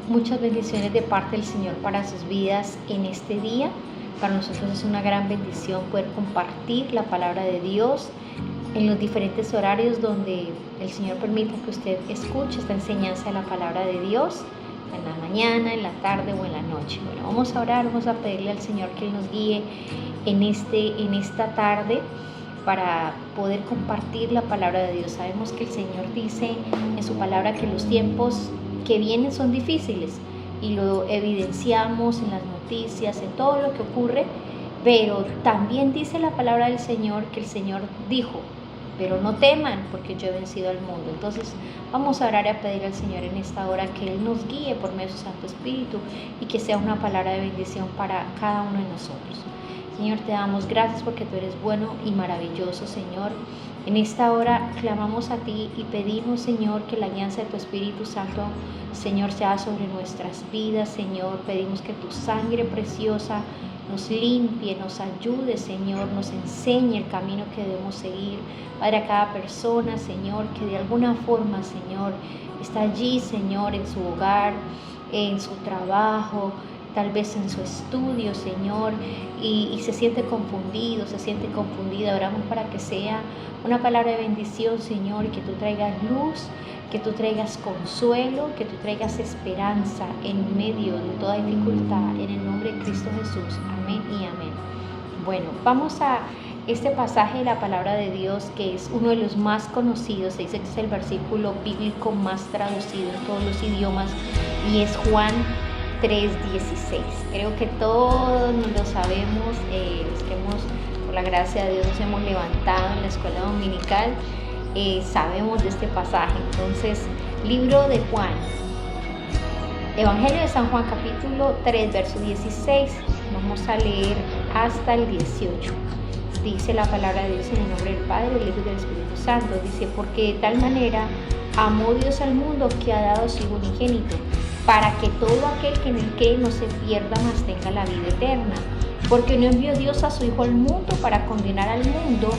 muchas bendiciones de parte del Señor para sus vidas en este día. Para nosotros es una gran bendición poder compartir la palabra de Dios en los diferentes horarios donde el Señor permita que usted escuche esta enseñanza de la palabra de Dios, en la mañana, en la tarde o en la noche. Bueno, vamos a orar, vamos a pedirle al Señor que Él nos guíe en esta tarde para poder compartir la palabra de Dios. Sabemos que el Señor dice en su palabra que los tiempos que vienen son difíciles y lo evidenciamos en las noticias, en todo lo que ocurre, pero también dice la palabra del Señor que el Señor dijo: pero no teman, porque yo he vencido al mundo. Entonces vamos a orar y a pedir al Señor en esta hora que Él nos guíe por medio de su Santo Espíritu y que sea una palabra de bendición para cada uno de nosotros. Señor, te damos gracias porque tú eres bueno y maravilloso, Señor. En esta hora clamamos a ti y pedimos, Señor, que la guianza de tu Espíritu Santo, Señor, sea sobre nuestras vidas, Señor. Pedimos que tu sangre preciosa nos limpie, nos ayude, Señor, nos enseñe el camino que debemos seguir. Padre, a cada persona, Señor, que de alguna forma, Señor, está allí, Señor, en su hogar, en su trabajo, tal vez en su estudio, Señor, y se siente confundido, se siente confundida. Oramos para que sea una palabra de bendición, Señor, que tú traigas luz, que tú traigas consuelo, que tú traigas esperanza en medio de toda dificultad, en el nombre de Cristo Jesús. Amén y amén. Bueno, vamos a este pasaje de la palabra de Dios, que es uno de los más conocidos. Se dice que es el versículo bíblico más traducido en todos los idiomas, y es Juan 3:16. Creo que todos lo sabemos, los que por la gracia de Dios nos hemos levantado en la escuela dominical, sabemos de este pasaje. Entonces, libro de Juan, Evangelio de San Juan, capítulo 3, verso 16. Vamos a leer hasta el 18. Dice la palabra de Dios en el nombre del Padre, del Hijo y del Espíritu Santo. Dice: porque de tal manera amó Dios al mundo que ha dado a su Hijo unigénito, para que todo aquel que en él cree no se pierda, mas tenga la vida eterna. Porque no envió Dios a su Hijo al mundo para condenar al mundo,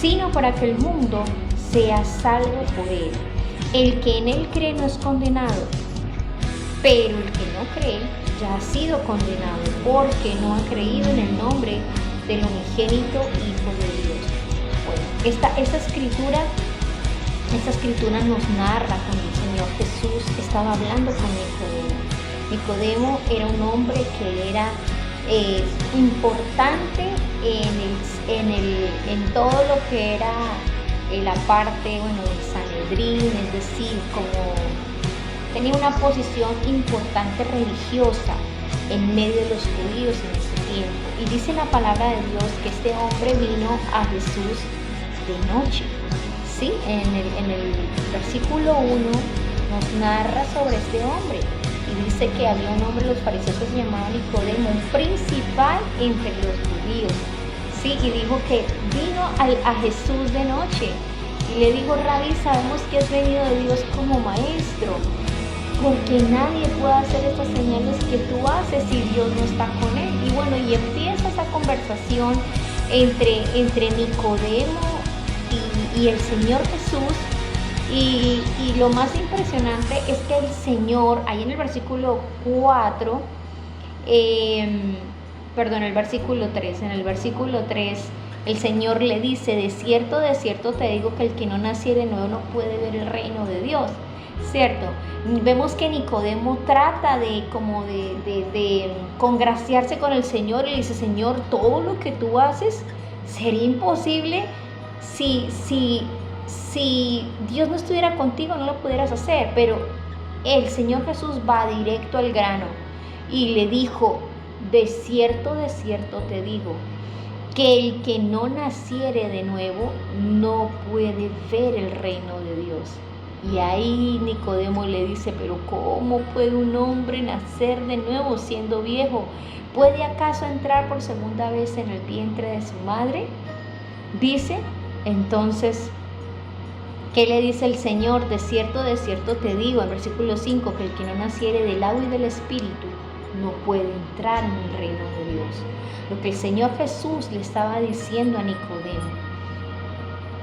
sino para que el mundo sea salvo por él. El que en él cree no es condenado, pero el que no cree ya ha sido condenado, porque no ha creído en el nombre del unigénito Hijo de Dios. Bueno, esta escritura nos narra cuando el Señor Jesús estaba hablando con Nicodemo. Nicodemo era un hombre que era importante en todo lo que era la parte del Sanedrín, es decir, como tenía una posición importante religiosa en medio de los judíos en ese tiempo. Y dice la palabra de Dios que este hombre vino a Jesús de noche. Sí, en el versículo 1 nos narra sobre este hombre. Y dice que había un hombre de los fariseos que se llamaba Nicodemo, un principal entre los judíos. Sí, y dijo que vino a Jesús de noche. Y le dijo: Rabí, sabemos que has venido de Dios como maestro, porque nadie puede hacer estas señales que tú haces si Dios no está con él. Y bueno, y empieza esa conversación entre Nicodemo y el Señor Jesús. Y lo más impresionante es que el Señor, ahí en el versículo 4, el versículo 3, en el versículo 3, el Señor le dice: de cierto te digo que el que no naciere de nuevo no puede ver el reino de Dios. ¿Cierto? Vemos que Nicodemo trata de congraciarse con el Señor y le dice: Señor, todo lo que tú haces sería imposible si Dios no estuviera contigo, no lo pudieras hacer. Pero el Señor Jesús va directo al grano y le dijo: de cierto te digo que el que no naciere de nuevo no puede ver el reino de Dios. Y ahí Nicodemo le dice: pero ¿cómo puede un hombre nacer de nuevo siendo viejo? ¿Puede acaso entrar por segunda vez en el vientre de su madre? Dice, entonces, ¿qué le dice el Señor? De cierto te digo, en versículo 5, que el que no naciere del agua y del Espíritu no puede entrar en el reino de Dios. Lo que el Señor Jesús le estaba diciendo a Nicodemo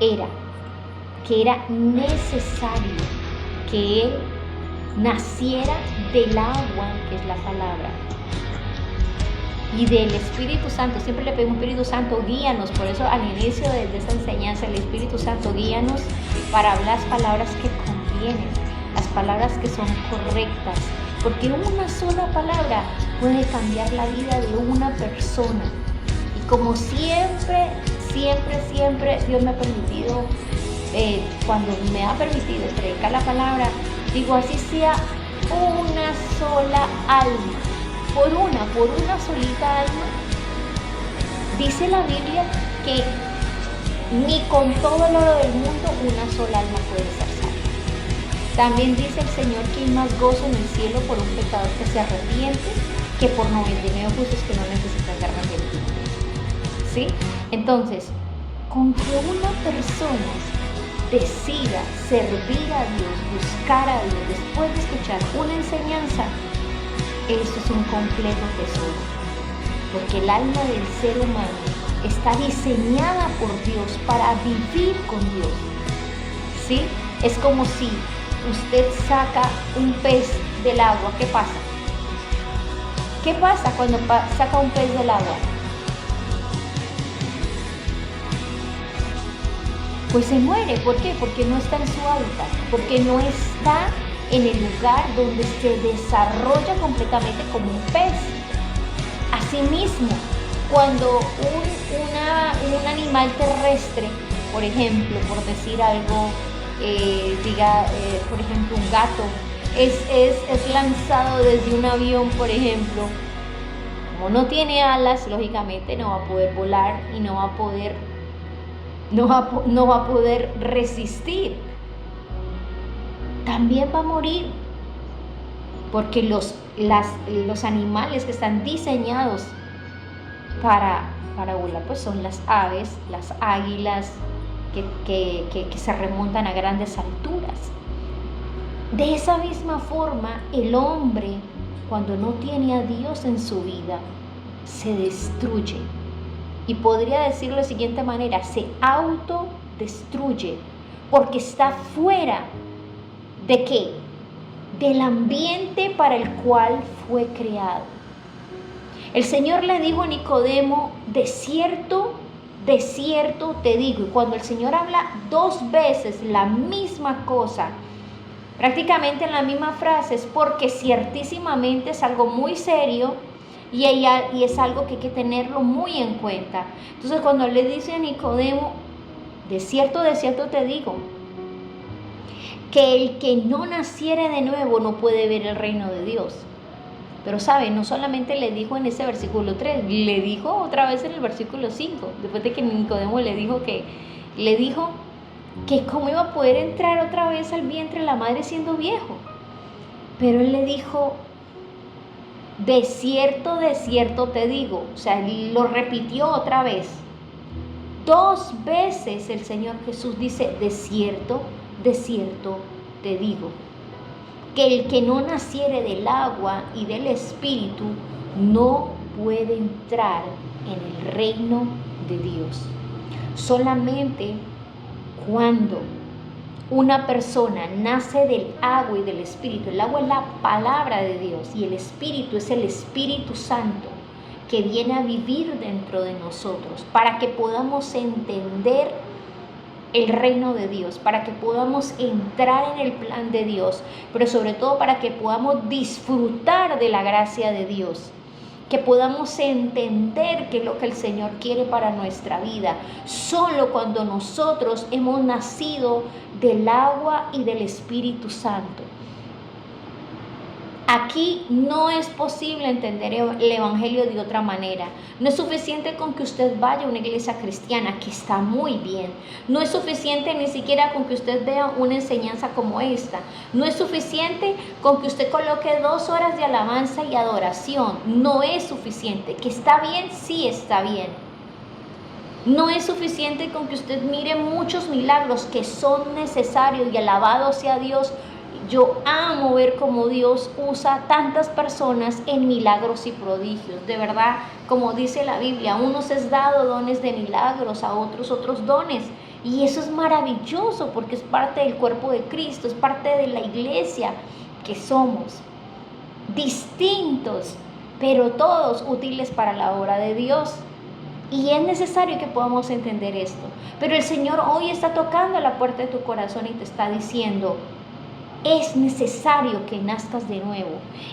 era que era necesario que él naciera del agua, que es la palabra, y del Espíritu Santo. Siempre le pedimos, Espíritu Santo, guíanos. Por eso al inicio de esta enseñanza, el Espíritu Santo, guíanos para hablar las palabras que convienen, las palabras que son correctas, porque una sola palabra puede cambiar la vida de una persona. Y como siempre Dios me ha permitido, cuando me ha permitido predicar la palabra, digo, así sea una sola alma, por una solita alma. Dice la Biblia que ni con todo el oro del mundo una sola alma puede ser salva. También dice el Señor que hay más gozo en el cielo por un pecador que se arrepiente que por 99 justos que no necesitan de arrepentimiento. ¿Sí? Entonces, con que una persona decida servir a Dios, buscar a Dios, después de escuchar una enseñanza, eso es un completo tesoro. Porque el alma del ser humano está diseñada por Dios para vivir con Dios. ¿Sí? Es como si usted saca un pez del agua. ¿Qué pasa? ¿Qué pasa cuando saca un pez del agua? Pues se muere. ¿Por qué? Porque no está en su hábitat, porque no está en el lugar donde se desarrolla completamente como un pez. Asimismo, cuando un animal terrestre, por ejemplo, por decir algo, por ejemplo, un gato, es lanzado desde un avión, por ejemplo, como no tiene alas, lógicamente no va a poder volar y no va a poder resistir. También va a morir, porque los animales que están diseñados para volar pues son las aves, las águilas que se remontan a grandes alturas. De esa misma forma, el hombre, cuando no tiene a Dios en su vida, se destruye. Y podría decirlo de la siguiente manera: se autodestruye, porque está fuera ¿de qué? Del ambiente para el cual fue creado. El Señor le dijo a Nicodemo: de cierto te digo. Y cuando el Señor habla 2 veces la misma cosa, prácticamente en la misma frase, es porque ciertísimamente es algo muy serio y es algo que hay que tenerlo muy en cuenta. Entonces, cuando le dice a Nicodemo: de cierto te digo, que el que no naciere de nuevo no puede ver el reino de Dios. Pero sabe, no solamente le dijo en ese versículo 3, le dijo otra vez en el versículo 5, después de que Nicodemo le dijo que cómo iba a poder entrar otra vez al vientre de la madre siendo viejo. Pero él le dijo: de cierto te digo. O sea, lo repitió otra vez. 2 veces el Señor Jesús dice: de cierto te digo, que el que no naciere del agua y del Espíritu no puede entrar en el reino de Dios. Solamente cuando una persona nace del agua y del Espíritu, el agua es la palabra de Dios y el Espíritu es el Espíritu Santo que viene a vivir dentro de nosotros, para que podamos entender el reino de Dios, para que podamos entrar en el plan de Dios, pero sobre todo para que podamos disfrutar de la gracia de Dios, que podamos entender qué es lo que el Señor quiere para nuestra vida. Solo cuando nosotros hemos nacido del agua y del Espíritu Santo. Aquí no es posible entender el Evangelio de otra manera. No es suficiente con que usted vaya a una iglesia cristiana, que está muy bien. No es suficiente ni siquiera con que usted vea una enseñanza como esta. No es suficiente con que usted coloque 2 horas de alabanza y adoración. No es suficiente. ¿Que está bien? Sí está bien. No es suficiente con que usted mire muchos milagros, que son necesarios, y alabado sea Dios. Yo amo ver cómo Dios usa tantas personas en milagros y prodigios. De verdad, como dice la Biblia, a unos es dado dones de milagros, a otros dones. Y eso es maravilloso, porque es parte del cuerpo de Cristo, es parte de la iglesia. que somos distintos, pero todos útiles para la obra de Dios. Y es necesario que podamos entender esto. Pero el Señor hoy está tocando a la puerta de tu corazón y te está diciendo: es necesario que nazcas de nuevo.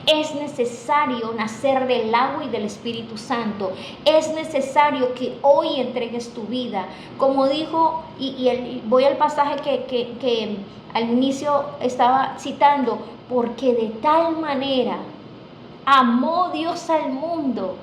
Es necesario nacer del agua y del Espíritu Santo. Es necesario que hoy entregues tu vida. Como dijo, voy al pasaje que al inicio estaba citando: porque de tal manera amó Dios al mundo,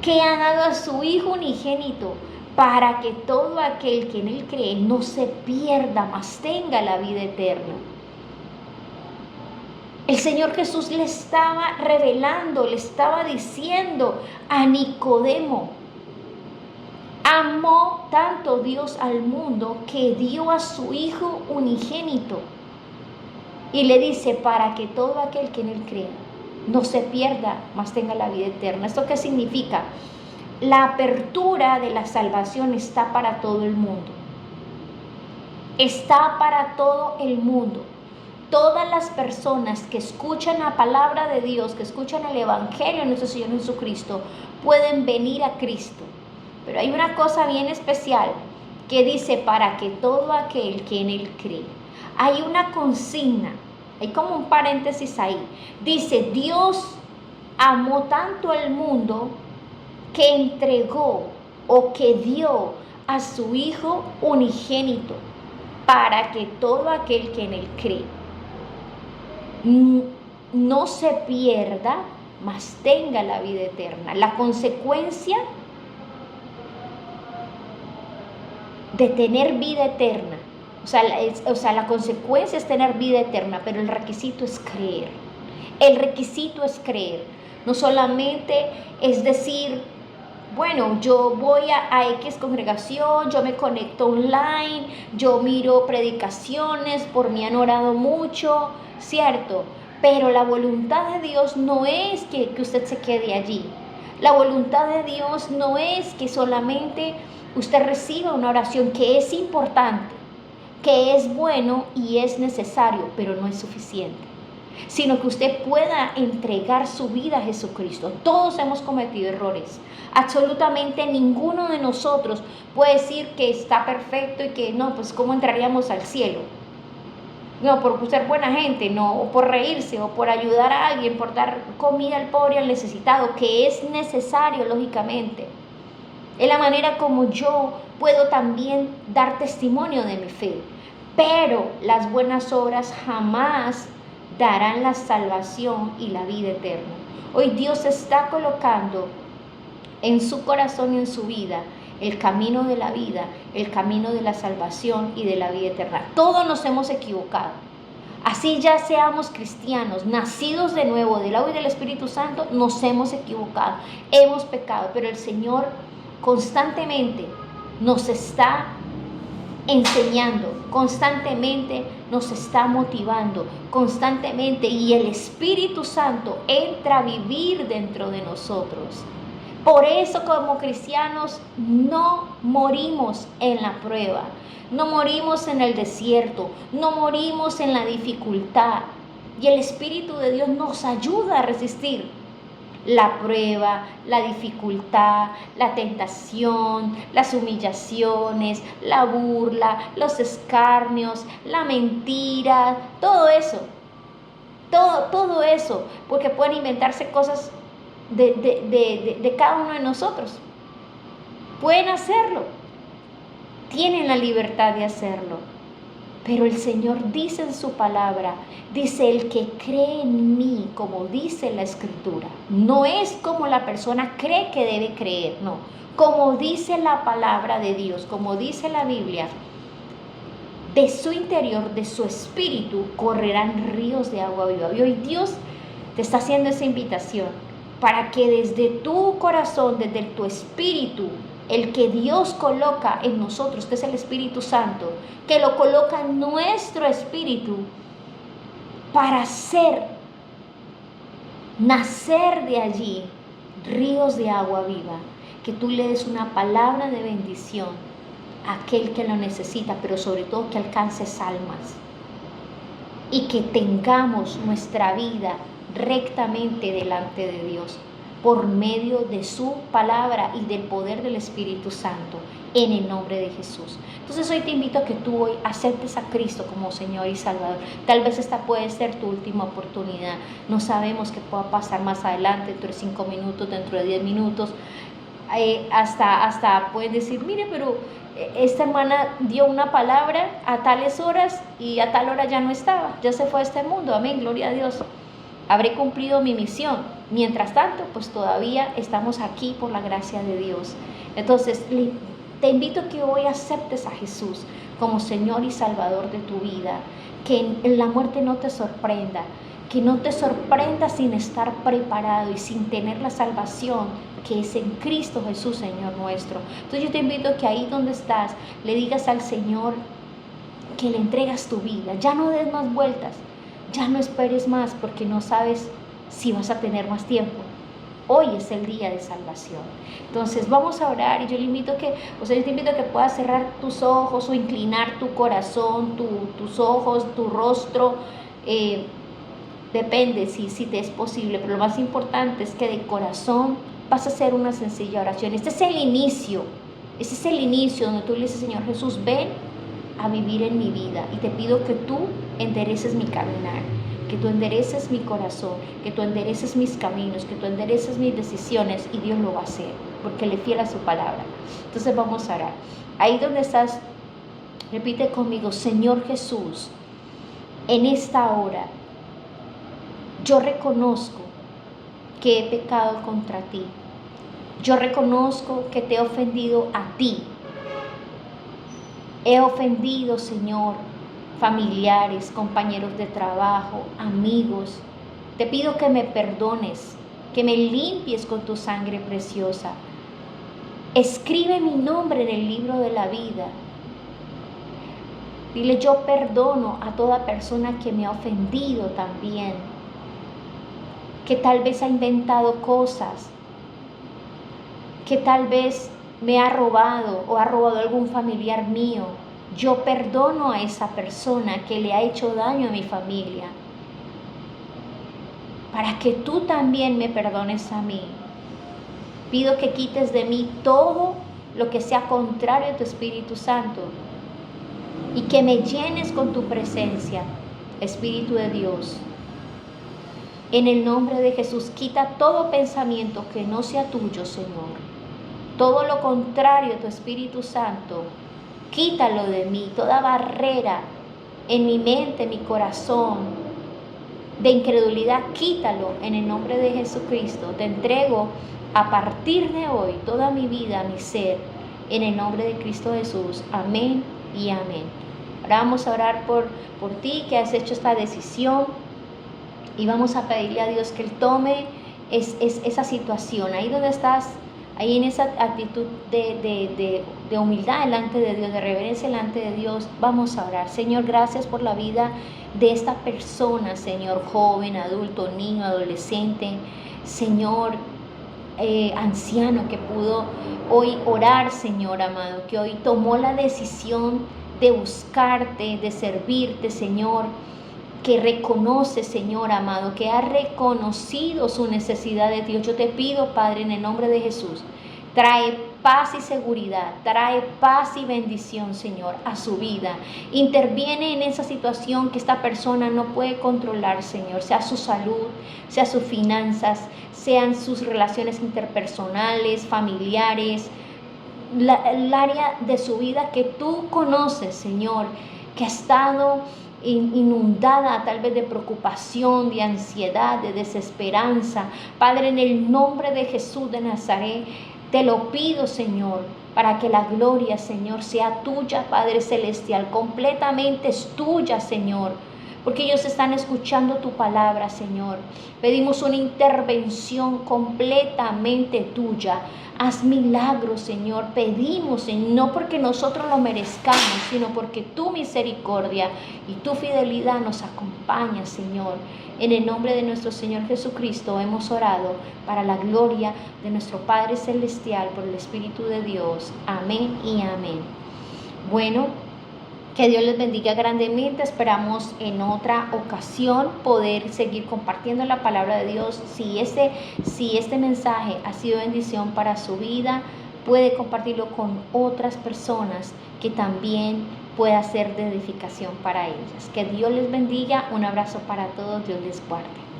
que ha dado a su Hijo unigénito, para que todo aquel que en Él cree no se pierda, mas tenga la vida eterna. El Señor Jesús le estaba revelando, le estaba diciendo a Nicodemo: amó tanto Dios al mundo que dio a su Hijo unigénito. Y le dice: para que todo aquel que en Él crea no se pierda, mas tenga la vida eterna. ¿Esto qué significa? La apertura de la salvación está para todo el mundo. Está para todo el mundo. Todas las personas que escuchan la palabra de Dios, que escuchan el Evangelio de nuestro Señor Jesucristo, pueden venir a Cristo. Pero hay una cosa bien especial que dice: para que todo aquel que en Él cree. Hay una consigna, hay como un paréntesis ahí. Dice: Dios amó tanto al mundo que entregó o que dio a su Hijo unigénito, para que todo aquel que en Él cree no se pierda, mas tenga la vida eterna. La consecuencia de tener vida eterna, la consecuencia es tener vida eterna, pero el requisito es creer. El requisito es creer. No solamente es decir: bueno, yo voy a X congregación, yo me conecto online, yo miro predicaciones, por mí han orado mucho, ¿cierto? Pero la voluntad de Dios no es que usted se quede allí. La voluntad de Dios no es que solamente usted reciba una oración, que es importante, que es bueno y es necesario, pero no es suficiente, sino que usted pueda entregar su vida a Jesucristo. Todos hemos cometido errores. Absolutamente ninguno de nosotros puede decir que está perfecto y que no, pues ¿cómo entraríamos al cielo? No, por ser buena gente, no, o por reírse, o por ayudar a alguien, por dar comida al pobre y al necesitado, que es necesario, lógicamente. Es la manera como yo puedo también dar testimonio de mi fe. Pero las buenas obras jamás darán la salvación y la vida eterna. Hoy Dios está colocando en su corazón y en su vida el camino de la vida, el camino de la salvación y de la vida eterna. Todos nos hemos equivocado. Así ya seamos cristianos, nacidos de nuevo del agua y del Espíritu Santo, nos hemos equivocado, hemos pecado, pero el Señor constantemente nos está enseñando, constantemente nos está motivando, constantemente, y el Espíritu Santo entra a vivir dentro de nosotros. Por eso, como cristianos, no morimos en la prueba, no morimos en el desierto, no morimos en la dificultad, y el Espíritu de Dios nos ayuda a resistir la prueba, la dificultad, la tentación, las humillaciones, la burla, los escarnios, la mentira, todo eso, porque pueden inventarse cosas de cada uno de nosotros. Pueden hacerlo, tienen la libertad de hacerlo, pero el Señor dice en su palabra, dice: el que cree en mí, como dice la Escritura, no es como la persona cree que debe creer, no, como dice la palabra de Dios, como dice la Biblia, de su interior, de su espíritu, correrán ríos de agua viva. Y hoy Dios te está haciendo esa invitación para que desde tu corazón, desde tu espíritu, el que Dios coloca en nosotros, que es el Espíritu Santo, que lo coloca en nuestro espíritu para nacer de allí ríos de agua viva, que tú le des una palabra de bendición a aquel que lo necesita, pero sobre todo que alcances almas. y que tengamos nuestra vida rectamente delante de Dios por medio de su palabra y del poder del Espíritu Santo, en el nombre de Jesús. Entonces hoy te invito a que tú hoy aceptes a Cristo como Señor y Salvador. Tal vez esta puede ser tu última oportunidad. No sabemos qué pueda pasar más adelante, dentro de 5 minutos, dentro de 10 minutos. Hasta pueden decir, mire, pero esta hermana dio una palabra a tales horas y a tal hora ya no estaba, ya se fue a este mundo, amén, gloria a Dios. Habré cumplido mi misión. Mientras tanto, pues todavía estamos aquí por la gracia de Dios. Entonces, te invito a que hoy aceptes a Jesús como Señor y Salvador de tu vida, que en la muerte no te sorprenda, que no te sorprenda sin estar preparado y sin tener la salvación que es en Cristo Jesús, Señor nuestro. Entonces yo te invito a que ahí donde estás, le digas al Señor que le entregas tu vida, ya no des más vueltas, ya no esperes más porque no sabes si vas a tener más tiempo. Hoy es el día de salvación. Entonces vamos a orar y yo te invito a que puedas cerrar tus ojos o inclinar tu corazón, tus ojos, tu rostro. Depende si te es posible, pero lo más importante es que de corazón vas a hacer una sencilla oración. Este es el inicio donde tú le dices, Señor Jesús, ven a vivir en mi vida y te pido que tú endereces mi caminar, que tú endereces mi corazón, que tú endereces mis caminos, que tú endereces mis decisiones, y Dios lo va a hacer porque Él es fiel a su palabra. Entonces vamos a orar. Ahí donde estás, repite conmigo, Señor Jesús, en esta hora yo reconozco que he pecado contra ti. Yo reconozco que te he ofendido a ti. He ofendido, Señor, familiares, compañeros de trabajo, amigos. Te pido que me perdones, que me limpies con tu sangre preciosa. Escribe mi nombre en el libro de la vida. Dile, yo perdono a toda persona que me ha ofendido también, que tal vez ha inventado cosas, que tal vez me ha robado o ha robado algún familiar mío. Yo perdono a esa persona que le ha hecho daño a mi familia, para que tú también me perdones a mí. Pido que quites de mí todo lo que sea contrario a tu Espíritu Santo y que me llenes con tu presencia, Espíritu de Dios. En el nombre de Jesús, quita todo pensamiento que no sea tuyo, Señor. Todo lo contrario a tu Espíritu Santo, quítalo de mí. Toda barrera en mi mente, en mi corazón, de incredulidad, quítalo en el nombre de Jesucristo. Te entrego a partir de hoy toda mi vida, mi ser, en el nombre de Cristo Jesús. Amén y amén. Ahora vamos a orar por ti que has hecho esta decisión y vamos a pedirle a Dios que Él tome esa situación. Ahí donde estás, ahí en esa actitud de humildad delante de Dios, de reverencia delante de Dios, vamos a orar. Señor, gracias por la vida de esta persona, Señor, joven, adulto, niño, adolescente, Señor, anciano, que pudo hoy orar, Señor amado, que hoy tomó la decisión de buscarte, de servirte, Señor, que reconoce, Señor amado, que ha reconocido su necesidad de Dios. Yo te pido, Padre, en el nombre de Jesús, trae paz y seguridad, trae paz y bendición, Señor, a su vida. Interviene en esa situación que esta persona no puede controlar, Señor, sea su salud, sea sus finanzas, sean sus relaciones interpersonales, familiares, el área de su vida que tú conoces, Señor, que ha estado inundada tal vez de preocupación, de ansiedad, de desesperanza. Padre, en el nombre de Jesús de Nazaret, te lo pido, Señor, para que la gloria, Señor, sea tuya, Padre Celestial, completamente es tuya, Señor, porque ellos están escuchando tu palabra, Señor. Pedimos una intervención completamente tuya. Haz milagros, Señor. Pedimos, Señor, no porque nosotros lo merezcamos, sino porque tu misericordia y tu fidelidad nos acompaña, Señor. En el nombre de nuestro Señor Jesucristo hemos orado para la gloria de nuestro Padre Celestial por el Espíritu de Dios. Amén y amén. Bueno, Que Dios les bendiga grandemente. Esperamos en otra ocasión poder seguir compartiendo la palabra de Dios. Si este mensaje ha sido bendición para su vida, puede compartirlo con otras personas que también pueda ser de edificación para ellas. Que Dios les bendiga. Un abrazo para todos. Dios les guarde.